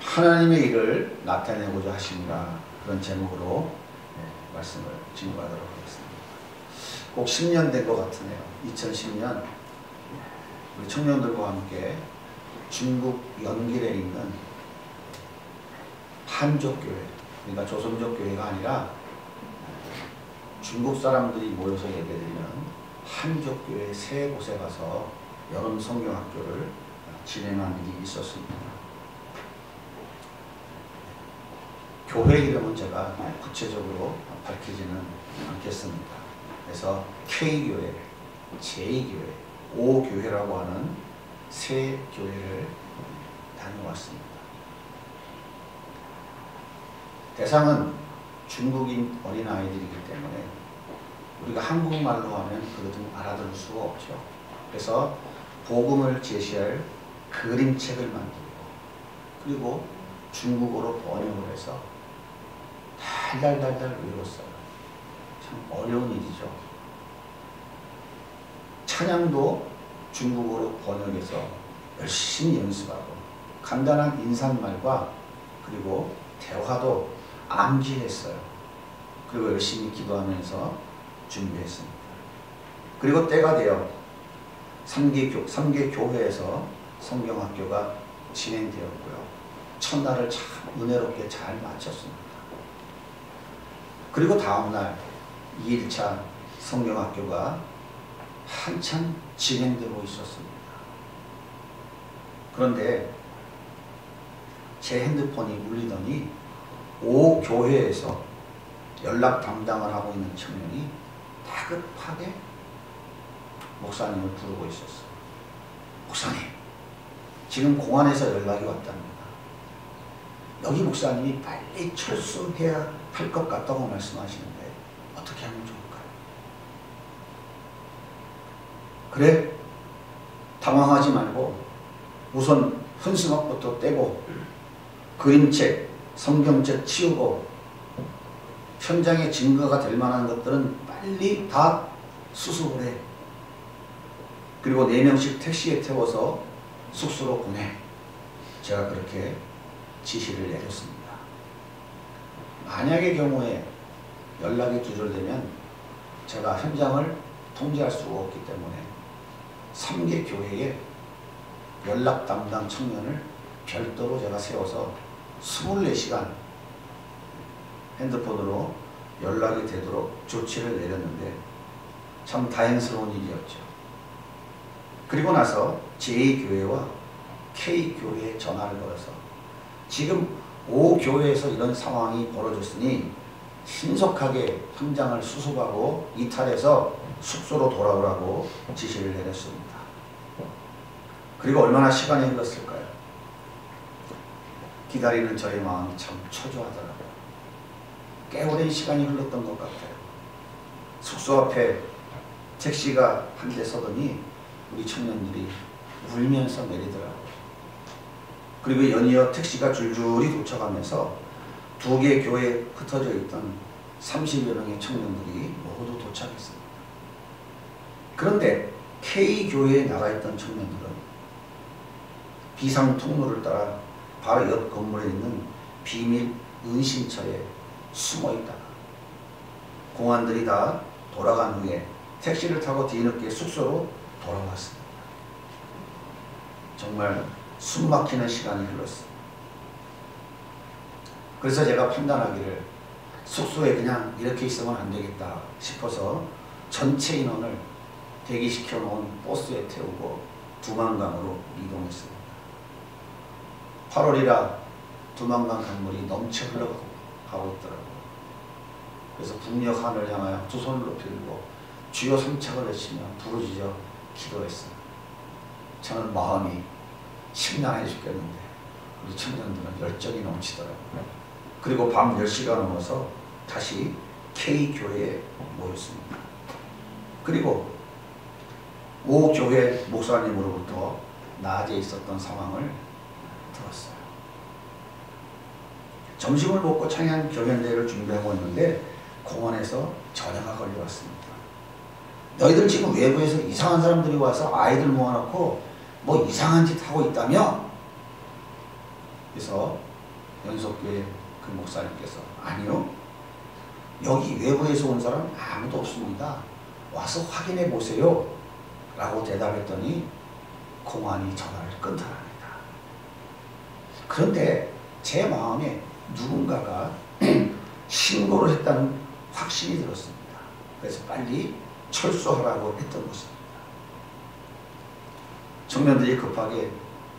하나님의 일을 나타내고자 하십니다. 그런 제목으로 말씀을 진행하도록 하겠습니다. 꼭 10년 된 것 같으네요. 2010년 우리 청년들과 함께 중국 연길에 있는 한족교회, 그러니까 조선족 교회가 아니라 중국 사람들이 모여서 예배드리는 한족교회 세 곳에 가서 여름 성경학교를 진행한 일이 있었습니다. 교회 이름은 제가 구체적으로 밝히지는 않겠습니다. 그래서 K교회, J교회, O교회라고 하는 세 교회를 다녀왔습니다. 대상은 중국인 어린아이들이기 때문에 우리가 한국말로 하면 그것은 알아들을 수가 없죠. 그래서 복음을 제시할 그림책을 만들고 그리고 중국어로 번역을 해서 달달달달 외웠어요. 참 어려운 일이죠. 찬양도 중국어로 번역해서 열심히 연습하고 간단한 인사말과 그리고 대화도 암기했어요. 그리고 열심히 기도하면서 준비했습니다. 그리고 때가 되어 3개 교회에서 성경학교가 진행되었고요. 첫날을 참 은혜롭게 잘 마쳤습니다. 그리고 다음날 2일차 성경학교가 한참 진행되고 있었습니다. 그런데 제 핸드폰이 울리더니 5교회에서 연락 담당을 하고 있는 청년이 다급하게 목사님을 부르고 있었어요. 목사님, 지금 공안에서 연락이 왔답니다. 여기 목사님이 빨리 철수해야 할 것 같다고 말씀하시는데 어떻게 하면 좋을까요? 그래? 당황하지 말고 우선 현수막부터 떼고 그림책, 성경책 치우고 현장에 증거가 될 만한 것들은 빨리 다 수습을 해. 그리고 4명씩 택시에 태워서 숙소로 보내. 제가 그렇게 지시를 내렸습니다. 만약의 경우에 연락이 두절되면 제가 현장을 통제할 수가 없기 때문에 3개 교회에 연락 담당 청년을 별도로 제가 세워서 24시간 핸드폰으로 연락이 되도록 조치를 내렸는데 참 다행스러운 일이었죠. 그리고 나서 제2교회와 K교회에 전화를 걸어서 지금 5교회에서 이런 상황이 벌어졌으니 신속하게 현장을 수습하고 이탈해서 숙소로 돌아오라고 지시를 내렸습니다. 그리고 얼마나 시간이 흘렀을까요? 기다리는 저의 마음이 참 초조하더라고요. 꽤 오랜 시간이 흘렀던 것 같아요. 숙소 앞에 택시가 한 대 서더니 우리 청년들이 울면서 내리더라고요. 그리고 연이어 택시가 줄줄이 도착하면서 2개 교회에 흩어져 있던 30여 명의 청년들이 모두 도착했습니다. 그런데 K교회에 나가 있던 청년들은 비상 통로를 따라 바로 옆 건물에 있는 비밀 은신처에 숨어 있다가 공안들이 다 돌아간 후에 택시를 타고 뒤늦게 숙소로 돌아왔습니다. 정말 숨막히는 시간이 흘렀습니다. 그래서 제가 판단하기를 숙소에 그냥 이렇게 있으면 안 되겠다 싶어서 전체 인원을 대기시켜 놓은 버스에 태우고 두만강으로 이동했습니다. 8월이라 두만강 강물이 넘쳐 흘러가고 있더라고요. 그래서 북녘 하늘 향하여 두 손을 높이 들고 주여 삼척을 외치며 부르짖어 기도했어요. 저는 마음이 심란해 죽겠는데 우리 청년들은 열정이 넘치더라고요. 그리고 밤 10시가 넘어서 다시 K교회에 모였습니다. 그리고 5교회 목사님으로부터 낮에 있었던 상황을 들었어요. 점심을 먹고 창양 경연대회를 준비하고 있는데 공원에서 전화가 걸려왔습니다. 너희들 지금 외부에서 이상한 사람들이 와서 아이들 모아놓고 뭐 이상한 짓 하고 있다며? 그래서 연속교회 그 목사님께서 아니요, 여기 외부에서 온 사람 아무도 없습니다. 와서 확인해 보세요 라고 대답했더니 공안이 전화를 끊더랍니다. 그런데 제 마음에 누군가가 신고를 했다는 확신이 들었습니다. 그래서 빨리 철수하라고 했던 것입니다. 청년들이 급하게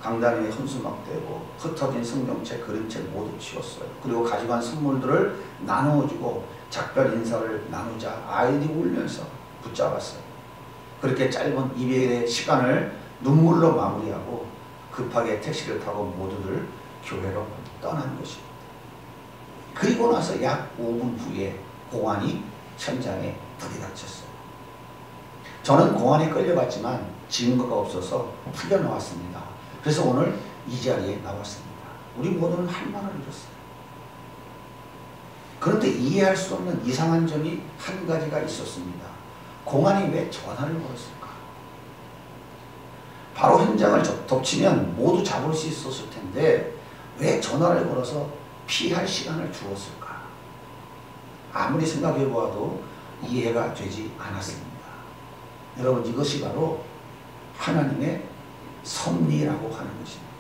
강단 위에 헌수막대고 흩어진 성경책, 그림책 모두 치웠어요. 그리고 가져간 선물들을 나누어주고 작별 인사를 나누자 아이들이 울면서 붙잡았어요. 그렇게 짧은 이별의 시간을 눈물로 마무리하고 급하게 택시를 타고 모두들 교회로 떠난 것입니다. 그리고 나서 약 5분 후에 공안이 현장에 들이닥쳤어요. 저는 공안에 끌려갔지만 증거가 없어서 풀려나왔습니다. 그래서 오늘 이 자리에 나왔습니다. 우리 모두는 할 말을 잃었어요. 그런데 이해할 수 없는 이상한 점이 한 가지가 있었습니다. 공안이 왜 전화를 걸었을까? 바로 현장을 덮치면 모두 잡을 수 있었을 텐데 왜 전화를 걸어서 피할 시간을 주었을까? 아무리 생각해 보아도 이해가 되지 않았습니다. 여러분, 이것이 바로 하나님의 섭리라고 하는 것입니다.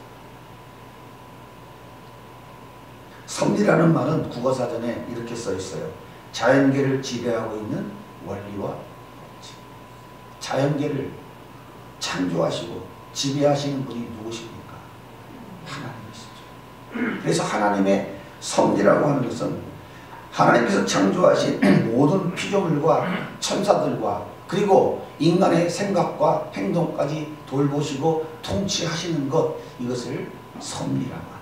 섭리라는 말은 국어사전에 이렇게 써 있어요. 자연계를 지배하고 있는 원리와 법칙. 자연계를 창조하시고 지배하시는 분이 누구십니까? 하나님이시죠. 그래서 하나님의 섭리라고 하는 것은 하나님께서 창조하신 모든 피조물과 천사들과 그리고 인간의 생각과 행동까지 돌보시고 통치하시는 것, 이것을 섭리라고 합니다.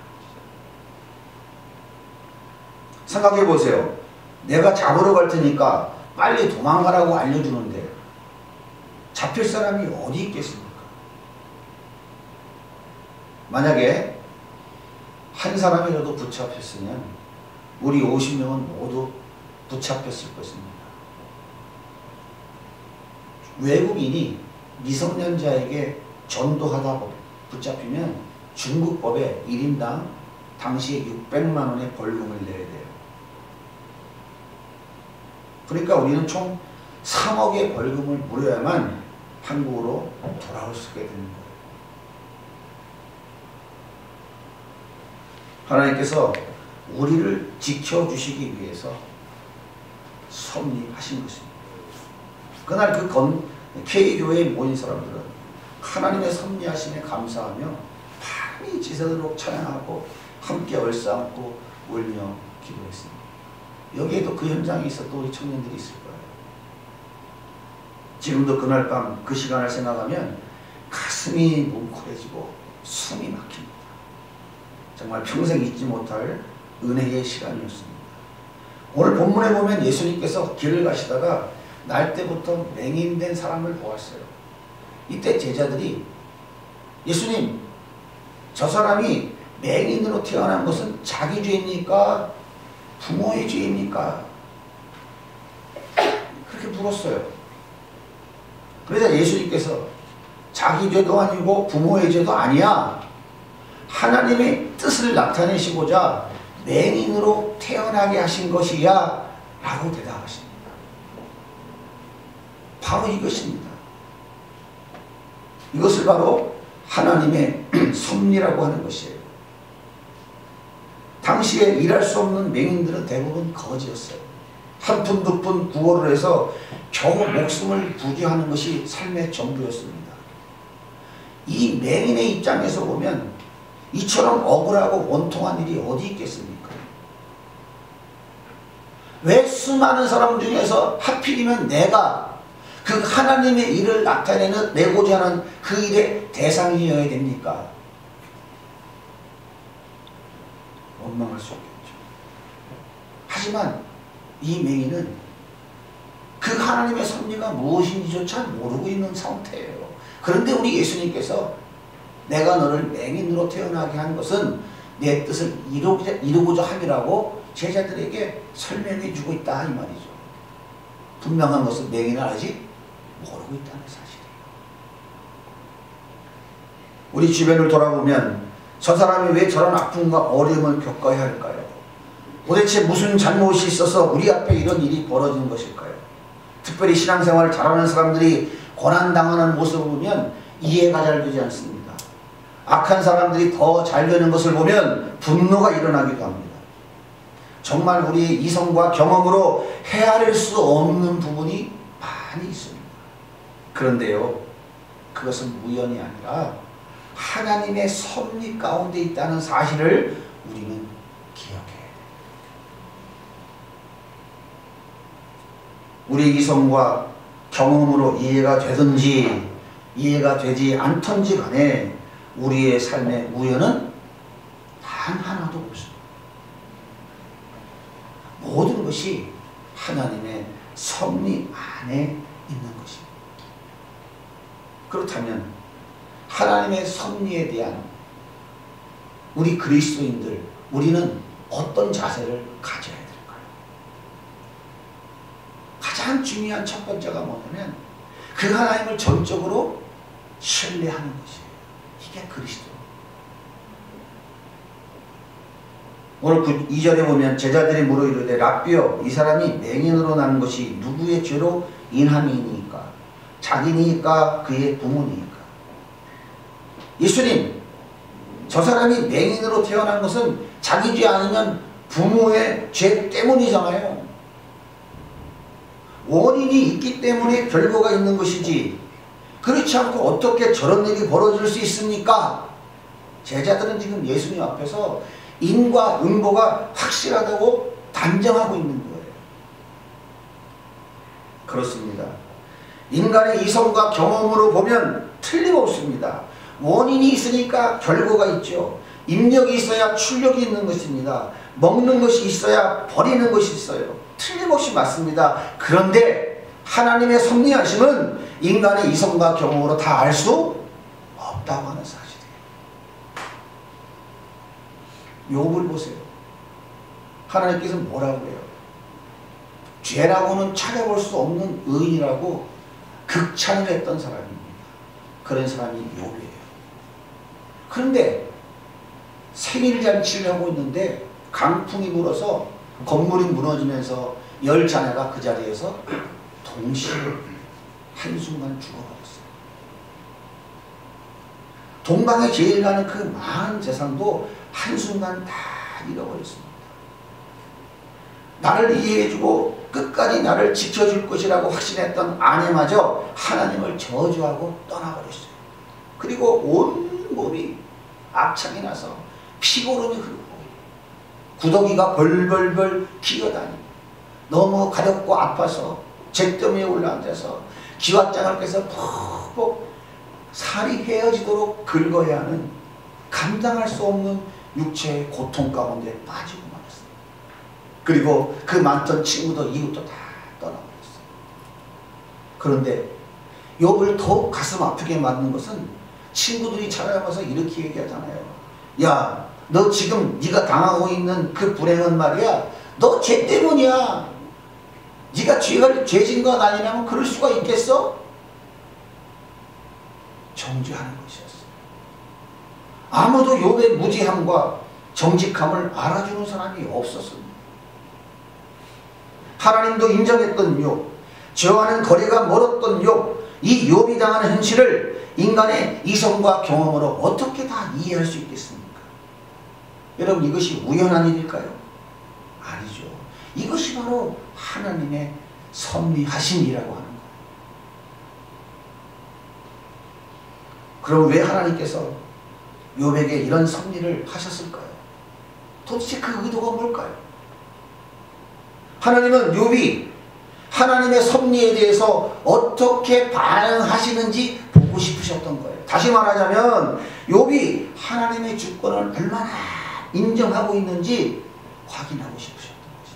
생각해 보세요. 내가 잡으러 갈 테니까 빨리 도망가라고 알려주는데 잡힐 사람이 어디 있겠습니까? 만약에 한 사람이라도 붙잡혔으면 우리 50명은 모두 붙잡혔을 것입니다. 외국인이 미성년자에게 전도하다 붙잡히면 중국법에 1인당 당시에 600만 원의 벌금을 내야 돼요. 그러니까 우리는 총 3억의 벌금을 물어야만 한국으로 돌아올 수 있게 되는 거예요. 하나님께서 우리를 지켜주시기 위해서 섭리하신 것입니다. 그날 그 K교회에 모인 사람들은 하나님의 섭리하심에 감사하며 밤이 지새도록 찬양하고 함께 얼싸안고 울며 기도했습니다. 여기에도 그 현장에 있었던 우리 청년들이 있을 거예요. 지금도 그날 밤 그 시간을 생각하면 가슴이 뭉클해지고 숨이 막힙니다. 정말 평생 잊지 못할 은혜의 시간이었습니다. 오늘 본문에 보면 예수님께서 길을 가시다가 날 때부터 맹인된 사람을 보았어요. 이때 제자들이 예수님, 저 사람이 맹인으로 태어난 것은 자기 죄입니까? 부모의 죄입니까? 그렇게 물었어요. 그러자 예수님께서 자기 죄도 아니고 부모의 죄도 아니야. 하나님의 뜻을 나타내시고자 맹인으로 태어나게 하신 것이야 라고 대답하십니다. 바로 이것입니다. 이것을 바로 하나님의 섭리라고 하는 것이에요. 당시에 일할 수 없는 맹인들은 대부분 거지였어요. 한 푼 두 푼 구걸을 해서 겨우 목숨을 부지하는 것이 삶의 전부였습니다. 이 맹인의 입장에서 보면 이처럼 억울하고 원통한 일이 어디 있겠습니까? 왜 수많은 사람 중에서 하필이면 내가 그 하나님의 일을 나타내는 내고자 하는 그 일의 대상이어야 됩니까? 원망할 수 없겠죠. 하지만 이 맹인은 그 하나님의 섭리가 무엇인지조차 모르고 있는 상태예요. 그런데 우리 예수님께서 내가 너를 맹인으로 태어나게 한 것은 내 뜻을 이루고자 함이라고 제자들에게 설명해 주고 있다 이 말이죠. 분명한 것은 맹인은 아직 모르고 있다는 사실이에요. 우리 주변을 돌아보면 저 사람이 왜 저런 아픔과 어려움을 겪어야 할까요? 도대체 무슨 잘못이 있어서 우리 앞에 이런 일이 벌어지는 것일까요? 특별히 신앙생활을 잘하는 사람들이 고난당하는 모습을 보면 이해가 잘 되지 않습니다. 악한 사람들이 더 잘 되는 것을 보면 분노가 일어나기도 합니다. 정말 우리의 이성과 경험으로 헤아릴 수 없는 부분이 많이 있습니다. 그런데요, 그것은 우연이 아니라 하나님의 섭리 가운데 있다는 사실을 우리는 기억해야 돼요. 우리의 이성과 경험으로 이해가 되든지 이해가 되지 않던지 간에 우리의 삶의 우연은 단 하나도 없습니다. 모든 것이 하나님의 섭리 안에 있는 것입니다. 그렇다면 하나님의 섭리에 대한 우리 그리스도인들, 우리는 어떤 자세를 가져야 될까요? 가장 중요한 첫 번째가 뭐냐면 그 하나님을 전적으로 신뢰하는 것이에요. 이게 그리스도. 오늘 2절에 보면 제자들이 물어 이르되 랍비여 이 사람이 맹인으로 나는 것이 누구의 죄로 인함이니까? 자기니까 그의 부모니까? 예수님, 저 사람이 맹인으로 태어난 것은 자기 죄 아니면 부모의 죄 때문이잖아요. 원인이 있기 때문에 결과가 있는 것이지 그렇지 않고 어떻게 저런 일이 벌어질 수 있습니까? 제자들은 지금 예수님 앞에서 인과 응보가 확실하다고 단정하고 있는 거예요. 그렇습니다. 인간의 이성과 경험으로 보면 틀림없습니다. 원인이 있으니까 결과가 있죠. 입력이 있어야 출력이 있는 것입니다. 먹는 것이 있어야 버리는 것이 있어요. 틀림없이 맞습니다. 그런데 하나님의 섭리하심은 인간의 이성과 경험으로 다 알 수 없다고 하는 사실이에요. 욥을 보세요. 하나님께서 뭐라고 해요? 죄라고는 찾아볼 수 없는 의인이라고 극찬을 했던 사람입니다. 그런 사람이 욥이에요. 그런데 생일잔치를 하고 있는데 강풍이 불어서 건물이 무너지면서 10자매가 그 자리에서 동시에 한순간 죽어버렸어요. 동방에 제일 가는 그 많은 재산도 한순간 다 잃어버렸습니다. 나를 이해해주고 끝까지 나를 지켜줄 것이라고 확신했던 아내마저 하나님을 저주하고 떠나버렸어요. 그리고 온 몸이 악창이 나서 피고름이 흐르고 구더기가 벌벌벌 기어다니고 너무 가렵고 아파서 잿더미에 올라앉아서 기왓장을 깨서 푹푹 살이 헤어지도록 긁어야 하는 감당할 수 없는 육체의 고통 가운데 빠지고 말았어요. 그리고 그 많던 친구도 이웃도 다 떠나버렸어요. 그런데 욥을 더욱 가슴 아프게 만든 것은 친구들이 찾아와서 이렇게 얘기하잖아요. 야, 너 지금 네가 당하고 있는 그 불행은 말이야, 너 죄 때문이야. 네가 죄진 건 아니냐면 그럴 수가 있겠어? 정죄하는 것이었어요. 아무도 욥의 무지함과 정직함을 알아주는 사람이 없었습니다. 하나님도 인정했던 욥, 죄와는 거리가 멀었던 욥, 이 욥이 당하는 현실을 인간의 이성과 경험으로 어떻게 다 이해할 수 있겠습니까? 여러분, 이것이 우연한 일일까요? 아니죠. 이것이 바로 하나님의 섭리하심이라고 하는 거예요. 그럼 왜 하나님께서 욥에게 이런 섭리를 하셨을까요? 도대체 그 의도가 뭘까요? 하나님은 욥이 하나님의 섭리에 대해서 어떻게 반응하시는지 보고 싶으셨던 거예요. 다시 말하자면 욥이 하나님의 주권을 얼마나 인정하고 있는지 확인하고 싶으셨던 거죠.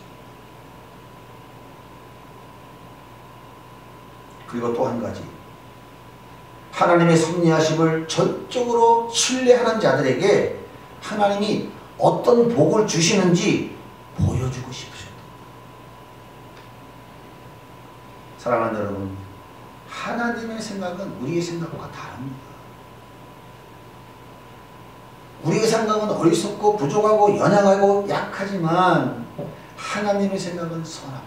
그리고 또 한 가지, 하나님의 섭리하심을 전적으로 신뢰하는 자들에게 하나님이 어떤 복을 주시는지 보여주고 싶으셨다. 사랑하는 여러분, 하나님의 생각은 우리의 생각과 다릅니다. 우리의 생각은 어리석고 부족하고 연약하고 약하지만 하나님의 생각은 선합니다.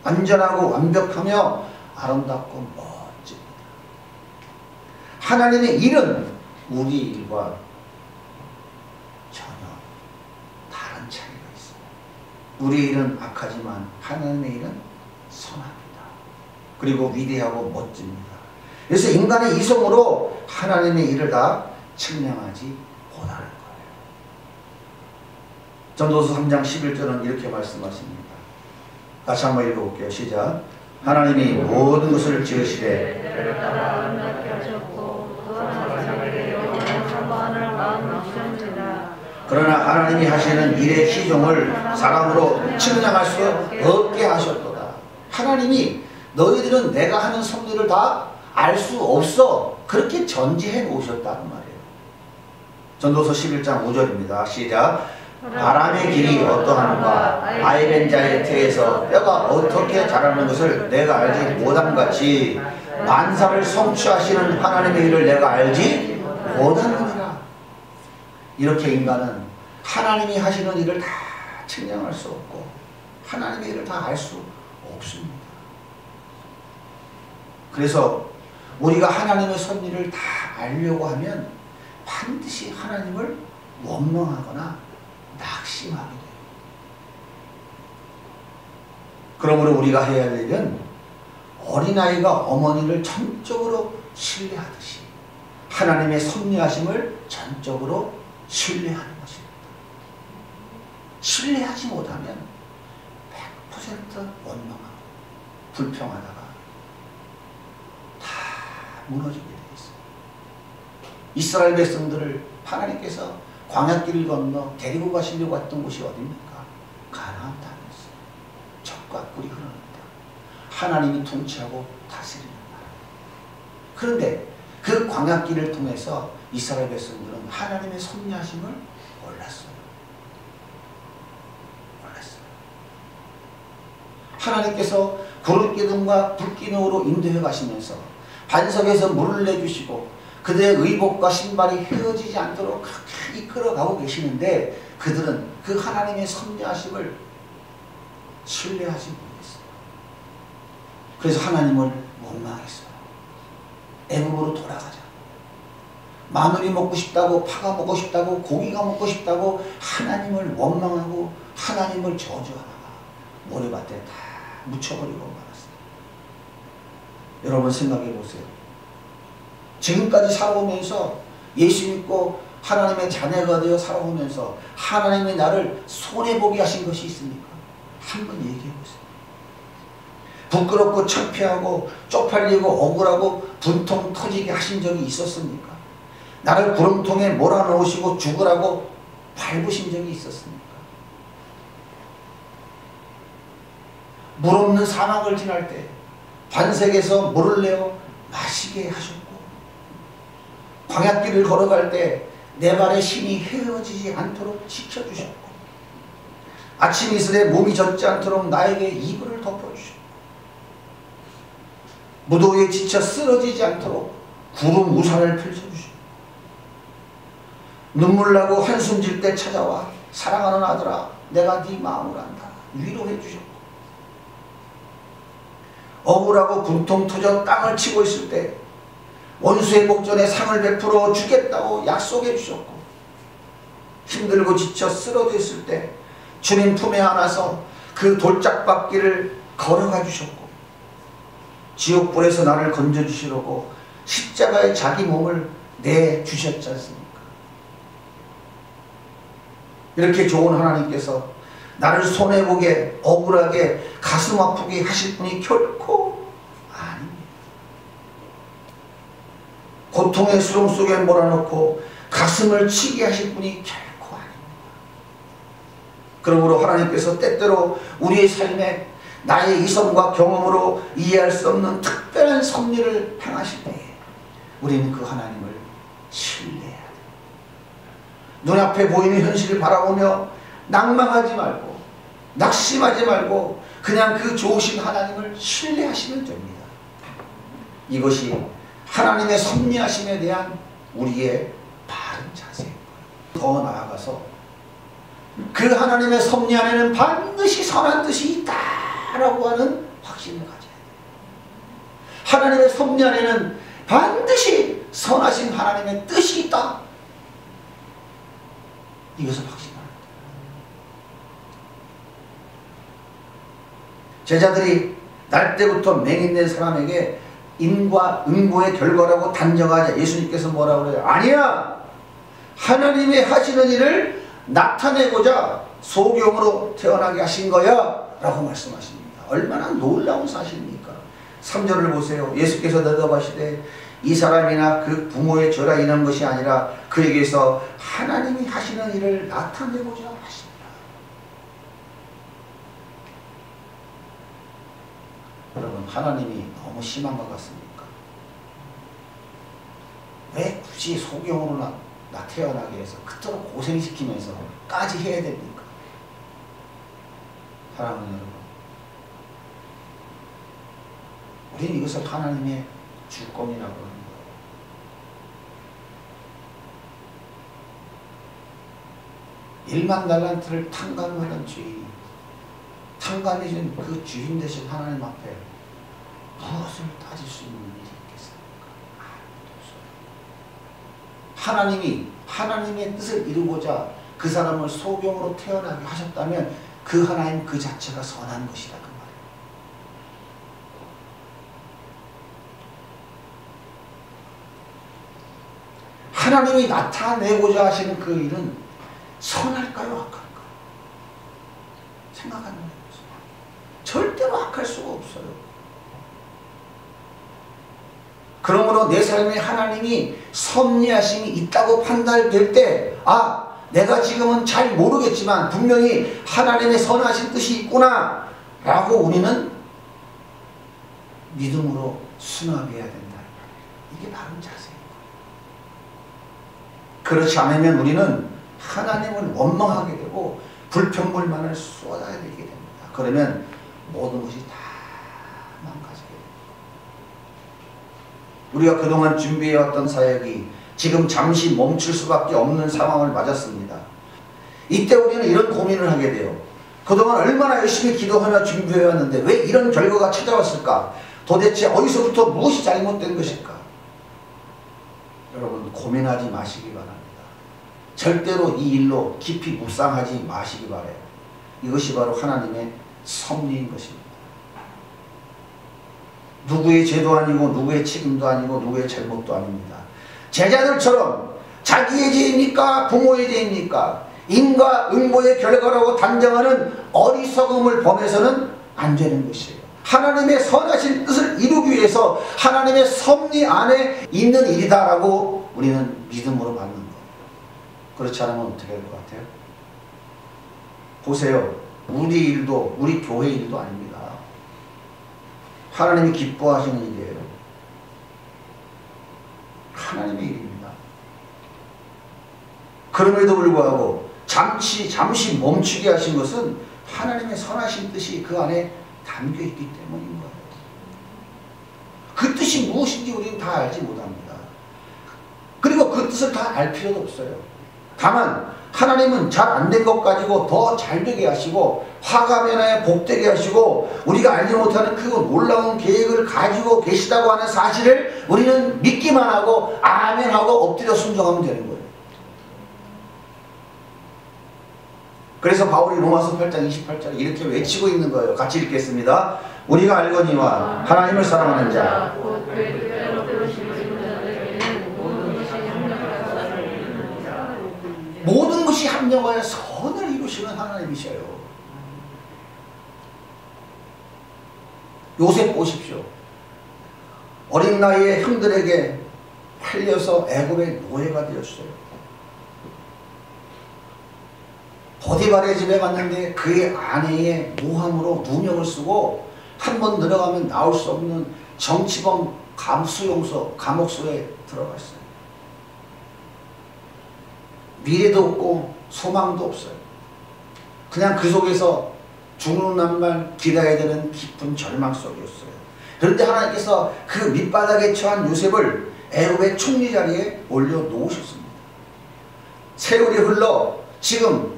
안전하고 완벽하며 아름답고 멋집니다. 하나님의 일은 우리 일과 전혀 다른 차이가 있어요. 우리 일은 악하지만 하나님의 일은 선합니다. 그리고 위대하고 멋집니다. 그래서 인간의 이성으로 하나님의 일을 다 측량하지 못하는 거예요. 전도서 3장 11절은 이렇게 말씀하십니다. 같이 한번 읽어볼게요. 시작. 하나님이 모든 것을 지으시되 때를 따라 아름답게 하셨고 또 하나 자기에게 영원한 선만을 마음으로 주셨느니라. 그러나 하나님이 하시는 일의 시종을 사람으로 측량할 수 없게 하셨도다. 하나님이 너희들은 내가 하는 섭리를 다 알 수 없어. 그렇게 전제해 놓으셨다는 말이에요. 전도서 11장 5절입니다. 시작. 바람의 길이 어떠한가 아이벤 자의 태에서 뼈가 어떻게 자라는 것을 내가 알지 못함같이 만사를 성취하시는 하나님의 일을 내가 알지 못하느니라. 이렇게 인간은 하나님이 하시는 일을 다 측량할 수 없고 하나님의 일을 다 알 수 없습니다. 그래서 우리가 하나님의 섭리를 다 알려고 하면 반드시 하나님을 원망하거나 낙심하게 돼요. 그러므로 우리가 해야 될 일은 어린아이가 어머니를 전적으로 신뢰하듯이 하나님의 섭리하심을 전적으로 신뢰하는 것입니다. 신뢰하지 못하면 100% 원망하고 불평하다가 다 무너지게 되어 있어요. 이스라엘 백성들을 하나님께서 광야길을 건너 데리고 가시려고 했던 곳이 어디입니까? 가나안 땅이었어요. 적과 꿀이 흐르는 땅. 하나님이 통치하고 다스리는 나라. 그런데 그 광야길을 통해서 이스라엘 백성들은 하나님의 섭리하심을 몰랐어요. 하나님께서 구름기둥과 불기둥으로 인도해 가시면서 반석에서 물을 내주시고 그들의 의복과 신발이 휘어지지 않도록 그렇게 이끌어가고 계시는데 그들은 그 하나님의 섭리하심을 신뢰하지 못했어요. 그래서 하나님을 원망했어요. 애굽으로 돌아가자. 마늘이 먹고 싶다고, 파가 먹고 싶다고, 고기가 먹고 싶다고 하나님을 원망하고 하나님을 저주하다가 모래밭에 다 묻혀버리고 말았어요. 여러분 생각해 보세요. 지금까지 살아오면서 예수 믿고 하나님의 자녀가 되어 살아오면서 하나님이 나를 손해보게 하신 것이 있습니까? 한번 얘기해 보세요. 부끄럽고 창피하고 쪽팔리고 억울하고 분통 터지게 하신 적이 있었습니까? 나를 구름통에 몰아넣으시고 죽으라고 밟으신 적이 있었습니까? 물 없는 사막을 지날 때 반석에서 물을 내어 마시게 하셨고 광야길을 걸어갈 때 내 발에 힘이 헤어지지 않도록 지켜주셨고 아침 이슬에 몸이 젖지 않도록 나에게 이불을 덮어주셨고 무더위에 지쳐 쓰러지지 않도록 구름 우산을 펼쳐주셨고 눈물 나고 한숨 질 때 찾아와 사랑하는 아들아 내가 네 마음을 안다 위로해 주셨고 억울하고 분통 터져 땅을 치고 있을 때 원수의 목전에 상을 베풀어 주겠다고 약속해 주셨고 힘들고 지쳐 쓰러져 있을 때 주님 품에 안아서 그 돌짝밭길을 걸어가 주셨고 지옥불에서 나를 건져주시려고 십자가에 자기 몸을 내주셨지 않습니까? 이렇게 좋은 하나님께서 나를 손해보게 억울하게 가슴 아프게 하실 분이 결코 아닙니다. 고통의 수렁 속에 몰아넣고 가슴을 치게 하실 분이 결코 아닙니다. 그러므로 하나님께서 때때로 우리의 삶에 나의 이성과 경험으로 이해할 수 없는 특별한 섭리를 행하실 때에 우리는 그 하나님을 신뢰해야 돼요. 눈앞에 보이는 현실을 바라보며 낭망하지 말고 낙심하지 말고 그냥 그 좋으신 하나님을 신뢰하시면 됩니다. 이것이 하나님의 섭리하심에 대한 우리의 바른 자세. 더 나아가서 그 하나님의 섭리 안에는 반드시 선한 뜻이 있다라고 하는 확신을 가져야 돼요. 하나님의 섭리 안에는 반드시 선하신 하나님의 뜻이 있다. 이것을 확신하는 거예요. 제자들이 날 때부터 맹인된 사람에게 인과 응보의 결과라고 단정하자 예수님께서 뭐라고 그래요? 아니야! 하나님의 하시는 일을 나타내고자 소경으로 태어나게 하신 거야 라고 말씀하십니다. 얼마나 놀라운 사실입니까? 3절을 보세요. 예수께서 대답하시되 이 사람이나 그 부모의 죄라 인한 것이 아니라 그에게서 하나님이 하시는 일을 나타내고자 하십니다. 여러분, 하나님이 너무 심한 것 같습니까? 왜 굳이 소경으로 나 태어나게 해서 그토록 고생시키면서까지 해야 됩니까? 사랑하는 여러분, 우리는 이것을 하나님의 주권이라고 하는 거예요. 일만 달란트를 탕감하던 주인이 탕감해준 그 주인 되신 하나님 앞에 무엇을 따질 수 있는 일이 있겠습니까? 하나님이 하나님의 뜻을 이루고자 그 사람을 소경으로 태어나게 하셨다면 그 하나님 그 자체가 선한 것이다, 그 말이에요. 하나님이 나타내고자 하시는 그 일은 선할까요, 악할까요? 생각하는 거예요. 절대로 악할 수가 없어요. 그러므로 내 삶에 하나님이 섭리하심이 있다고 판단될 때, 아, 내가 지금은 잘 모르겠지만 분명히 하나님의 선하신 뜻이 있구나 라고 우리는 믿음으로 수납해야 된다. 이게 바른 자세예요. 그렇지 않으면 우리는 하나님을 원망하게 되고 불평불만을 쏟아야 되게 됩니다. 그러면 모든 것이 다 망가지게 됩니다. 우리가 그동안 준비해왔던 사역이 지금 잠시 멈출 수밖에 없는 상황을 맞았습니다. 이때 우리는 이런 고민을 하게 돼요. 그동안 얼마나 열심히 기도하며 준비해왔는데 왜 이런 결과가 찾아왔을까? 도대체 어디서부터 무엇이 잘못된 것일까? 여러분, 고민하지 마시기 바랍니다. 절대로 이 일로 깊이 묵상하지 마시기 바라요. 이것이 바로 하나님의 섭리인 것입니다. 누구의 죄도 아니고 누구의 책임도 아니고 누구의 잘못도 아닙니다. 제자들처럼 자기의 죄입니까? 부모의 죄입니까? 인과 응보의 결과라고 단정하는 어리석음을 범해서는 안 되는 것이에요. 하나님의 선하신 뜻을 이루기 위해서 하나님의 섭리 안에 있는 일이다라고 우리는 믿음으로 받는 거예요. 그렇지 않으면 어떻게 될 것 같아요? 보세요. 우리 일도 우리 교회 일도 아닙니다. 하나님이 기뻐하시는 일이에요. 하나님의 일입니다. 그럼에도 불구하고 잠시 멈추게 하신 것은 하나님의 선하신 뜻이 그 안에 담겨있기 때문인 거예요. 그 뜻이 무엇인지 우리는 다 알지 못합니다. 그리고 그 뜻을 다 알 필요도 없어요. 다만 하나님은 잘 안 된 것 가지고 더 잘 되게 하시고 화가 변화에 복되게 하시고 우리가 알지 못하는 그 놀라운 계획을 가지고 계시다고 하는 사실을 우리는 믿기만 하고 아멘하고 엎드려 순종하면 되는 거예요. 그래서 바울이 로마서 8장 28절에 이렇게 외치고 있는 거예요. 같이 읽겠습니다. 우리가 알거니와 하나님을 사랑하는 자 모든 것이 합력하여 선을 이루시는 하나님이셔요. 요셉 보십시오. 어린 나이에 형들에게 팔려서 애굽의 노예가 되었어요. 보디발의 집에 갔는데 그의 아내의 모함으로 누명을 쓰고 한 번 들어가면 나올 수 없는 정치범 감옥소에 들어갔어요. 미래도 없고 소망도 없어요. 그냥 그 속에서 죽는 날만 기다려야 되는 깊은 절망 속이었어요. 그런데 하나님께서 그 밑바닥에 처한 요셉을 애굽의 총리 자리에 올려놓으셨습니다. 세월이 흘러 지금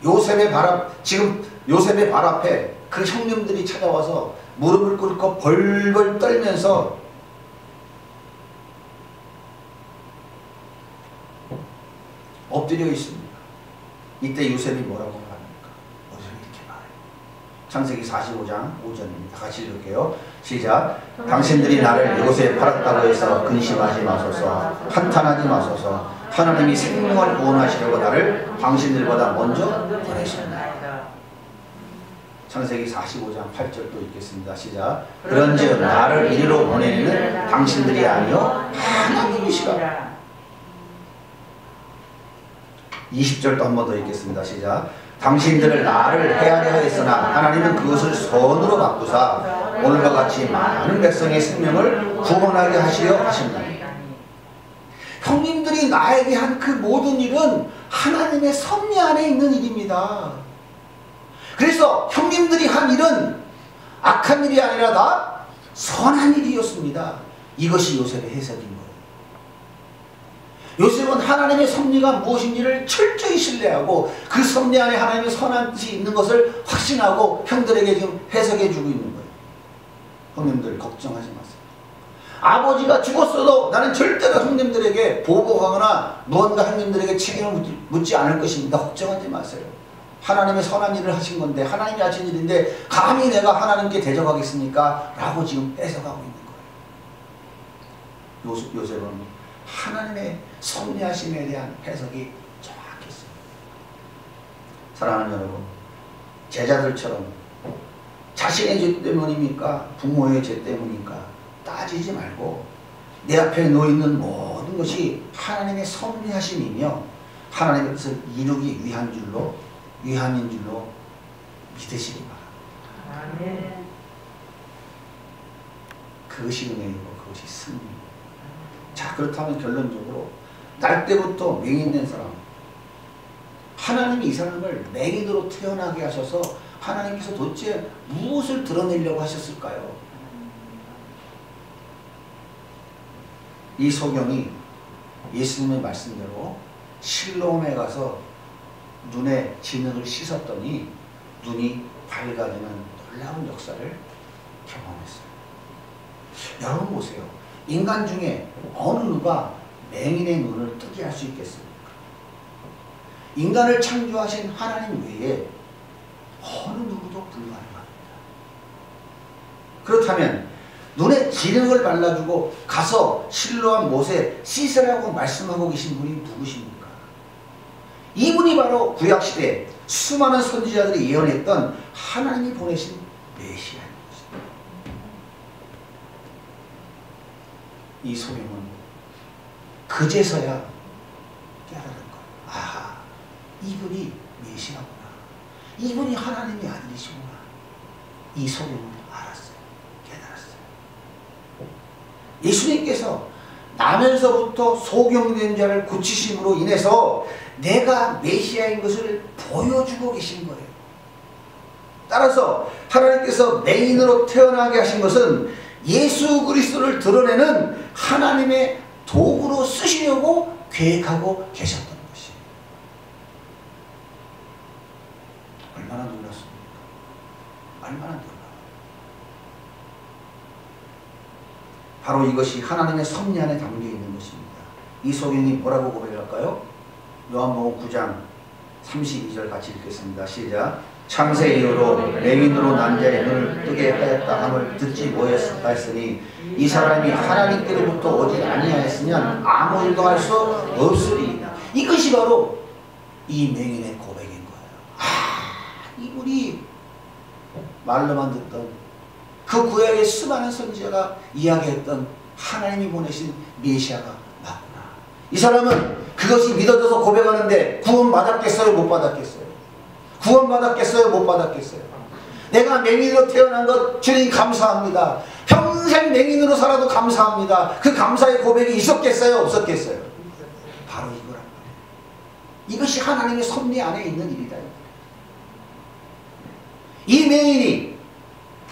요셉의 발 앞에 그 형님들이 찾아와서 무릎을 꿇고 벌벌 떨면서 엎드려 있습니다. 이때 요셉이 뭐라고 말합니까? 요셉이 이렇게 말해요. 창세기 45장 5절입니다. 같이 읽을게요. 시작. 당신들이 나를 이곳에 팔았다고 해서 근심하지 마소서. 한탄하지 마소서. 하나님이 생명을 구원하시려고 나를 당신들보다 먼저 보내셨나이다. 창세기 45장 8절도 읽겠습니다. 시작. 그런즉 나를 이리로 보내는 당신들이 아니요 하나님이시라. 20절도 한 번 더 읽겠습니다. 시작. 당신들을 나를 헤아려 했으나 하나님은 그것을 선으로 바꾸사 오늘과 같이 많은 백성의 생명을 구원하게 하시려 하신다. 형님들이 나에게 한 그 모든 일은 하나님의 섭리 안에 있는 일입니다. 그래서 형님들이 한 일은 악한 일이 아니라 다 선한 일이었습니다. 이것이 요셉의 해석인 거예요. 요셉은 하나님의 섭리가 무엇인지를 철저히 신뢰하고 그 섭리 안에 하나님의 선한 뜻이 있는 것을 확신하고 형들에게 지금 해석해 주고 있는 거예요. 형님들 걱정하지 마세요. 아버지가 죽었어도 나는 절대로 형님들에게 보복하거나 무언가 형님들에게 책임을 묻지 않을 것입니다. 걱정하지 마세요. 하나님의 선한 일을 하신 건데 하나님이 하신 일인데 감히 내가 하나님께 대적하겠습니까? 라고 지금 해석하고 있는 거예요. 요셉은 하나님의 섭리하심에 대한 해석이 정확했어요. 사랑하는 여러분, 제자들처럼 자신의 죄 때문입니까? 부모의 죄 때문입니까? 따지지 말고 내 앞에 놓여있는 모든 것이 하나님의 섭리하심이며 하나님의 뜻을 이루기 위한 위함인 줄로 믿으시기 바랍니다. 아멘. 그것이 은혜이고 그것이 승리입니다. 자, 그렇다면 결론적으로 날 때부터 맹인된 사람, 하나님이 이 사람을 맹인으로 태어나게 하셔서 하나님께서 도대체 무엇을 드러내려고 하셨을까요? 이 소경이 예수님의 말씀대로 실로암에 가서 눈의 진흙을 씻었더니 눈이 밝아지는 놀라운 역사를 경험했어요. 여러분 보세요. 인간 중에 어느 누가 맹인의 눈을 뜨게 할 수 있겠습니까? 인간을 창조하신 하나님 외에 어느 누구도 불가능합니다. 그렇다면 눈에 진흙을 발라주고 가서 실로암 못에 씻으라고 말씀하고 계신 분이 누구십니까? 이분이 바로 구약시대 수많은 선지자들이 예언했던 하나님이 보내신 메시아인 것입니다. 이 소경은 그제서야 깨달은 거예요. 아, 이분이 메시아구나. 이분이 하나님의 아들이시구나. 이 소경은 알았어요. 깨달았어요. 예수님께서 나면서부터 소경된 자를 고치심으로 인해서 내가 메시아인 것을 보여주고 계신 거예요. 따라서 하나님께서 맹인으로 태어나게 하신 것은 예수 그리스도를 드러내는 하나님의 도구로 쓰시려고 계획하고 계셨던 것이에요. 얼마나 놀랐습니까? 얼마나 놀라워요. 바로 이것이 하나님의 섭리 안에 담겨 있는 것입니다. 이 소경이 뭐라고 고백할까요? 요한복음 9장 32절 같이 읽겠습니다. 시작. 창세 이후로 맹인으로 난 자의 눈을 뜨게 하였다 함을 듣지 못하였다 했으니 이 사람이 하나님께로부터 오지 아니하였으면 아무 일도 할 수 없으리이다. 이것이 바로 이 맹인의 고백인 거예요. 아, 이분이 말로만 듣던 그 구약의 수많은 선지자가 이야기했던 하나님이 보내신 메시아가 맞구나. 이 사람은 그것이 믿어져서 고백하는데 구원받았겠어요? 못 받았겠어요? 구원받았겠어요? 못 받았겠어요? 내가 맹인으로 태어난 것 주님 감사합니다. 평생 맹인으로 살아도 감사합니다. 그 감사의 고백이 있었겠어요? 없었겠어요? 바로 이거란 말이에요. 이것이 하나님의 섭리 안에 있는 일이다. 이 맹인이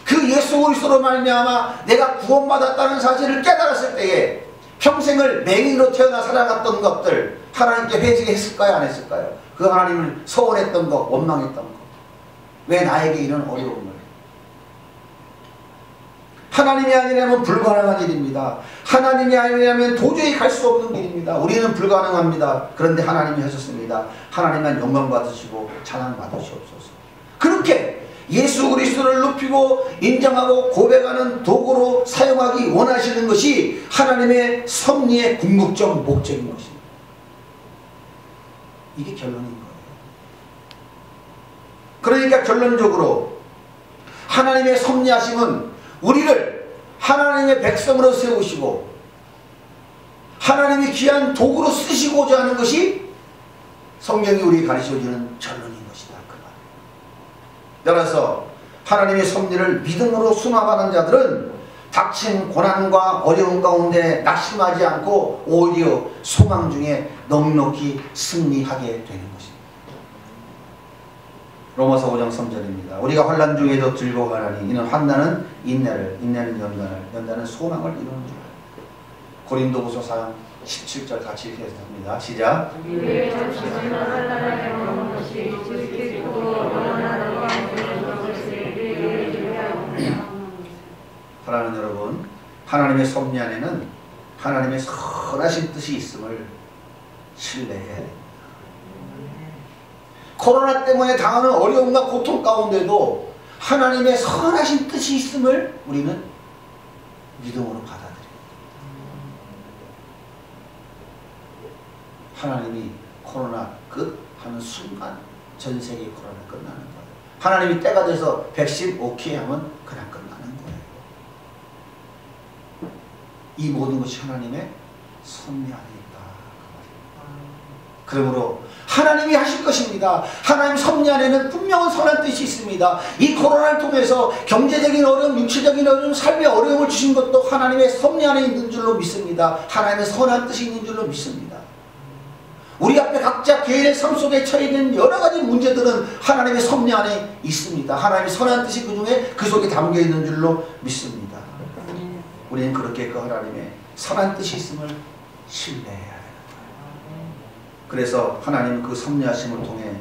그 예수 그리스도로 말미암아 내가 구원받았다는 사실을 깨달았을 때에 평생을 맹인으로 태어나 살아갔던 것들, 하나님께 회개했을까요? 안 했을까요? 그 하나님을 서운했던 것, 원망했던 것. 왜 나에게 이런 어려움을? 하나님이 아니라면 불가능한 일입니다. 하나님이 아니라면 도저히 갈 수 없는 길입니다. 우리는 불가능합니다. 그런데 하나님이 하셨습니다. 하나님만 영광 받으시고 찬양 받으시옵소서. 그렇게 예수 그리스도를 높이고 인정하고 고백하는 도구로 사용하기 원하시는 것이 하나님의 섭리의 궁극적 목적인 것입니다. 이게 결론인 거예요. 그러니까 결론적으로 하나님의 섭리하심은 우리를 하나님의 백성으로 세우시고 하나님이 귀한 도구로 쓰시고자 하는 것이 성경이 우리에게 가르쳐주는 결론인 것이다. 그 말. 따라서 하나님의 섭리를 믿음으로 수납하는 자들은 닥친 고난과 어려움 가운데 낙심하지 않고 오히려 소망 중에 넉넉히 승리하게 되는 것입니다. 로마서 5장 3절입니다. 우리가 환난 중에도 즐거워하나니 이는 환난은 인내를, 인내는 연단을, 연단은 소망을 이루는 줄 알아요. 고린도후서 4장 17절 같이 읽겠습니다. 시작. 사랑하는 여러분, 하나님의 섭리 안에는 하나님의 선하신 뜻이 있음을 신뢰해야 됩니다. 코로나 때문에 당하는 어려움과 고통 가운데도 하나님의 선하신 뜻이 있음을 우리는 믿음으로 받아들여요. 하나님이 코로나 끝하는 순간 전 세계 코로나 끝나는 거예요. 하나님이 때가 돼서 백신 오케이 하면 그냥 끝나는 거예요. 이 모든 것이 하나님의 섭리 안에 있다. 그러므로 하나님이 하실 것입니다. 하나님 섭리 안에는 분명한 선한 뜻이 있습니다. 이 코로나를 통해서 경제적인 어려움, 육체적인 어려움, 삶의 어려움을 주신 것도 하나님의 섭리 안에 있는 줄로 믿습니다. 하나님의 선한 뜻이 있는 줄로 믿습니다. 우리 앞에 각자 개인의 삶 속에 처해 있는 여러 가지 문제들은 하나님의 섭리 안에 있습니다. 하나님의 선한 뜻이 그 속에 담겨 있는 줄로 믿습니다. 우리는 그렇게 그 하나님의 선한 뜻이 있음을 신뢰해야 되는 거예요. 그래서 하나님은 그 섭리하심을 통해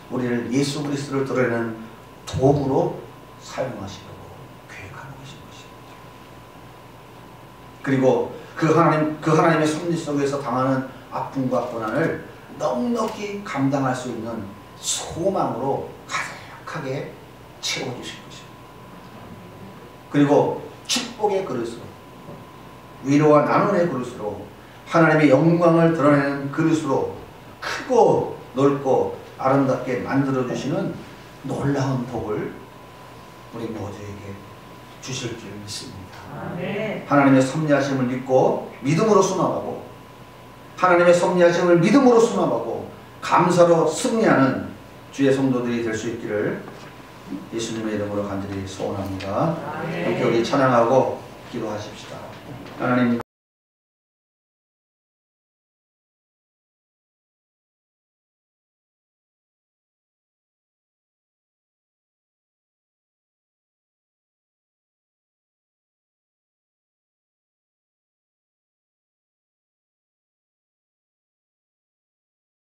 우리를 예수 그리스도를 드러내는 도구로 사용하시려고 계획하는 것입니다. 그리고 그 하나님의 섭리 속에서 당하는 아픔과 고난을 넉넉히 감당할 수 있는 소망으로 가득하게 채워주실 것입니다. 그리고 축복의 그릇으로, 위로와 나눔의 그릇으로, 하나님의 영광을 드러내는 그릇으로 크고 넓고 아름답게 만들어주시는 놀라운 복을 우리 모두에게 주실 줄 믿습니다. 하나님의 섭리하심을 믿고 믿음으로 순합하고, 하나님의 섭리하심을 믿음으로 순합하고 감사로 승리하는 주의 성도들이 될 수 있기를 예수님의 이름으로 간절히 소원합니다. 함께 우리 찬양하고 기도하십시다. 하나님